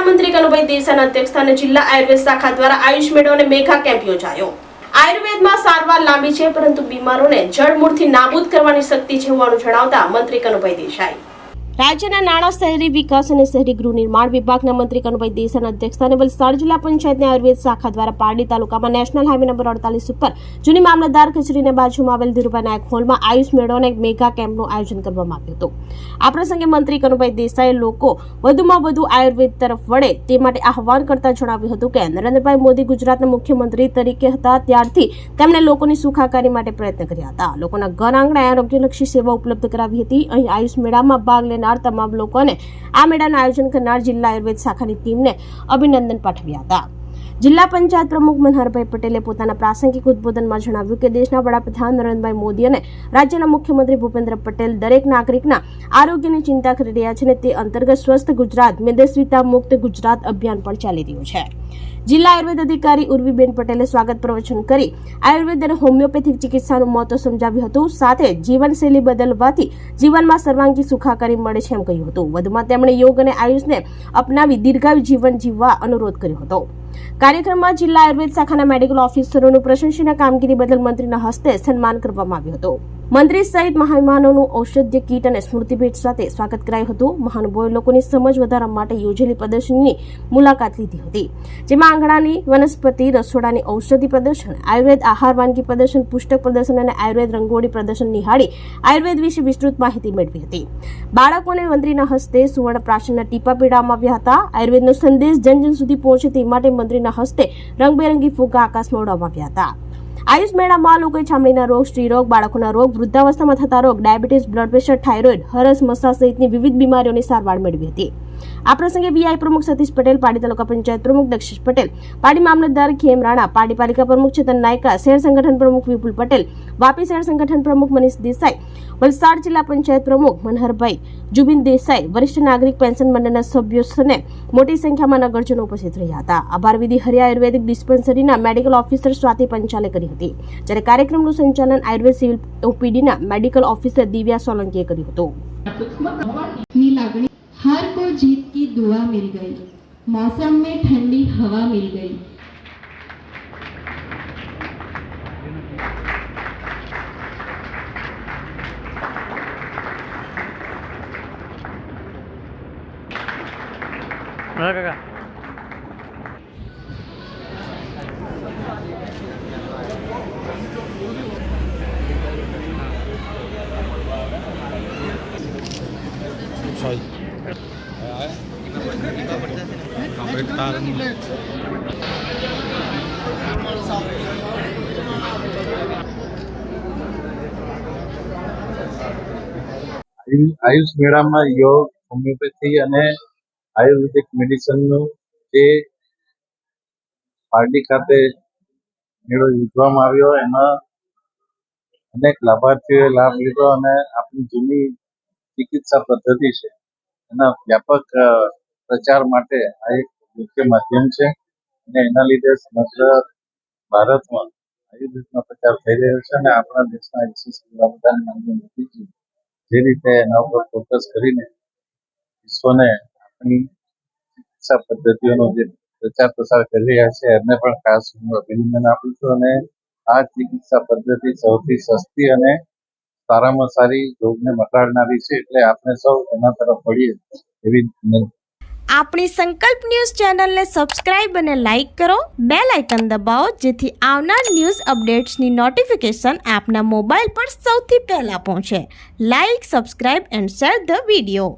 મહેસાણા મંત્રી કનુભાઈ દેસાઈના અધ્યક્ષસ્થાને જિલ્લા આયુર્વેદ શાખા દ્વારા આયુષ મેળો અને મેગા કેમ્પ યોજાયો। આયુર્વેદમાં સારવાર લાંબી છે પરંતુ બીમારોને જડમૂળથી નાબૂદ કરવાની શક્તિ છે હોવાનું જણાવતા મંત્રી કનુભાઈ દેસાઈ રાજ્યના નાણાં, શહેરી વિકાસ અને શહેરી ગૃહ નિર્માણ વિભાગના મંત્રી કનુભાઈ દેસાઈના અધ્યક્ષસ્થાને વલસાડ જિલ્લા પંચાયતની આયુર્વેદ શાખા દ્વારા પારડી તાલુકામાં નેશનલ હાઈવે નંબર 48 ઉપર જૂની મામલતદાર કચેરીની બાજુમાં આવેલ ધીરુભાઈ નાયક હોલમાં આયુષ મેળો અને મેગા કેમ્પનું આયોજન કરવામાં આવ્યું હતું। આ પ્રસંગે મંત્રી કનુભાઈ દેસાઈએ લોકો વધુમાં વધુ આયુર્વેદ તરફ વળે તે માટે આહવાન કરતા જણાવ્યું હતું કે નરેન્દ્રભાઈ મોદી ગુજરાતના મુખ્યમંત્રી તરીકે હતા ત્યારથી તેમણે લોકોની સુખાકારી માટે પ્રયત્ન કર્યા હતા। લોકોના ઘર આંગણે આરોગ્યલક્ષી સેવા ઉપલબ્ધ કરાવી હતી। અહીં આયુષ મેળામાં ભાગ લેનાર તમામ લોકોને આ મેળાનું આયોજન કરનાર જિલ્લા આયુર્વેદ શાખાની ટીમને અભિનંદન પાઠવ્યા હતા। જિલ્લા પંચાયત પ્રમુખ મનહરભાઈ પટેલે પોતાના પ્રાસંગિક ઉદ્બોધનમાં જણાવ્યું કે દેશના વડાપ્રધાન નરેન્દ્રભાઈ મોદી અને રાજ્યના મુખ્યમંત્રી ભૂપેન્દ્ર પટેલ દરેક નાગરિકના આરોગ્યની ચિંતા કરી રહ્યા છે અને તે અંતર્ગત સ્વસ્થ ગુજરાત મેદસ્વીતા મુક્ત ગુજરાત અભિયાન પણ ચાલી રહ્યું છે। જિલ્લા આયુર્વેદ અધિકારી ઉર્વીબેન પટેલે સ્વાગત પ્રવચન કરી આયુર્વેદ અને હોમિયોપેથિક ચિકિત્સાનું મહત્વ સમજાવ્યું હતું। સાથે જીવનશૈલી બદલવાથી જીવનમાં સર્વાંગી સુખાકારી મળે છે એમ કહ્યું હતું। વધુમાં તેમણે યોગ અને આયુષને અપનાવી દીર્ઘાયુ જીવન જીવવા અનુરોધ કર્યો હતો। કાર્યક્રમમાં જિલ્લા આયુર્વેદ શાખાના મેડિકલ ઓફિસરોનું પ્રશંસનીય કામગીરી બદલ મંત્રીના હસ્તે સન્માન કરવામાં આવ્યું હતું। મંત્રી સહિત મહાનુભાવોનું ઔષધ્ય કીટ અને સ્મૃતિ ભેટ સાથે સ્વાગત કરાયું હતું। મહાનુભાવોએ લોકોની સમજ વધારવા માટે યોજેલી પ્રદર્શનની મુલાકાત લીધી હતી, જેમાં આંગણાની વનસ્પતિ, રસોડાની ઔષધિ પ્રદર્શન, આયુર્વેદ આહાર વાનગી પ્રદર્શન, પુસ્તક પ્રદર્શન અને આયુર્વેદ રંગોળી પ્રદર્શન નિહાળી આયુર્વેદ વિશે વિસ્તૃત માહિતી મેળવી હતી। બાળકોને મંત્રીના હસ્તે સુવર્ણ પ્રાશનના ટીપા પીવડાવવામાં આવ્યા હતા। આયુર્વેદનો સંદેશ જન જન સુધી પહોંચે તે માટે મંત્રીના હસ્તે રંગબેરંગી ફુગ્ગા આકાશમાં ઉડાવવામાં આવ્યા હતા। આયુષ મેળામાં લોકોએ ચામડીના રોગ, સ્ત્રી રોગ, બાળકોના રોગ, વૃદ્ધાવસ્થામાં થતા રોગ, ડાયાબિટીસ, બ્લડ પ્રેશર, થાઇરોઇડ, હરસ, મસા સહિતની વિવિધ બીમારીઓની સારવાર મેળવી હતી। આ પ્રસંગે વીઆઈ પ્રમુખ સતીશ પટેલ, પાડી તાલુકા પંચાયત પ્રમુખ દક્ષેશ પટેલ, પાડી મામલતદાર ખેમ રાણા, પાડી પાલિકા પ્રમુખ ચેતન નાયકા, શહેર સંગઠન પ્રમુખ વિપુલ પટેલ, વાપી શહેર સંગઠન પ્રમુખ મનીષ દેસાઈ, વલસાડ જિલ્લા પંચાયત પ્રમુખ મનહરભાઈ જુબિન દેસાઈ, વરિષ્ઠ નાગરિક પેન્શન મંડળના સભ્યો સને મોટી સંખ્યામાં નગરજનો ઉપસ્થિત રહ્યા હતા। આભાર વિધિ હરિયા આયુર્વેદિક ડિસ્પેન્સરીના મેડિકલ ઓફિસર સ્વાતિ પંચાલે કરી હતી, જ્યારે કાર્યક્રમનું સંચાલન આયુર્વેદ સિવિલ ઓપીડીના મેડિકલ ઓફિસર દિવ્યા સોલંકીએ કર્યું હતું। हर को जीत की दुआ मिल गई, मौसम में ठंडी हवा मिल गई। આયુષ મેળામાં યોગ, હોમિયોપેથી અને આયુર્વેદિક મેડિસિનનું જે પારડી ખાતે મેળો યોજવામાં આવ્યો, એમાં અનેક લાભાર્થીઓએ લાભ લીધો અને આપણી જૂની ચિકિત્સા પદ્ધતિ છે એના વ્યાપક પ્રચાર માટે આ એક મુખ્ય માધ્યમ છે અને એના લીધે સમગ્ર ભારતમાં આયુર્વેદનો પ્રચાર થઈ રહ્યો છે અને આપણા દેશના વડાપ્રધાન નરેન્દ્ર મોદીજી જે રીતે એના ઉપર ફોકસ કરીને વિશ્વને આપણી ચિકિત્સા પદ્ધતિઓનો જે પ્રચાર પ્રસાર કરી રહ્યા છે એમને પણ ખાસ હું અભિનંદન આપું છું અને આ ચિકિત્સા પદ્ધતિ સૌથી સસ્તી અને સારામાં સારી રોગને મટાડનારી છે, એટલે આપણે સૌ એના તરફ વળીએ એવી વિનંતી। આપણી સંકલ્પ ન્યૂઝ ચેનલને સબસ્ક્રાઇબ અને લાઇક કરો, બેલ આઇકન દબાવો જેથી આવનાર ન્યૂઝ અપડેટ્સની નોટિફિકેશન આપના મોબાઈલ પર સૌથી પહેલા પહોંચે। Like, subscribe and share the video.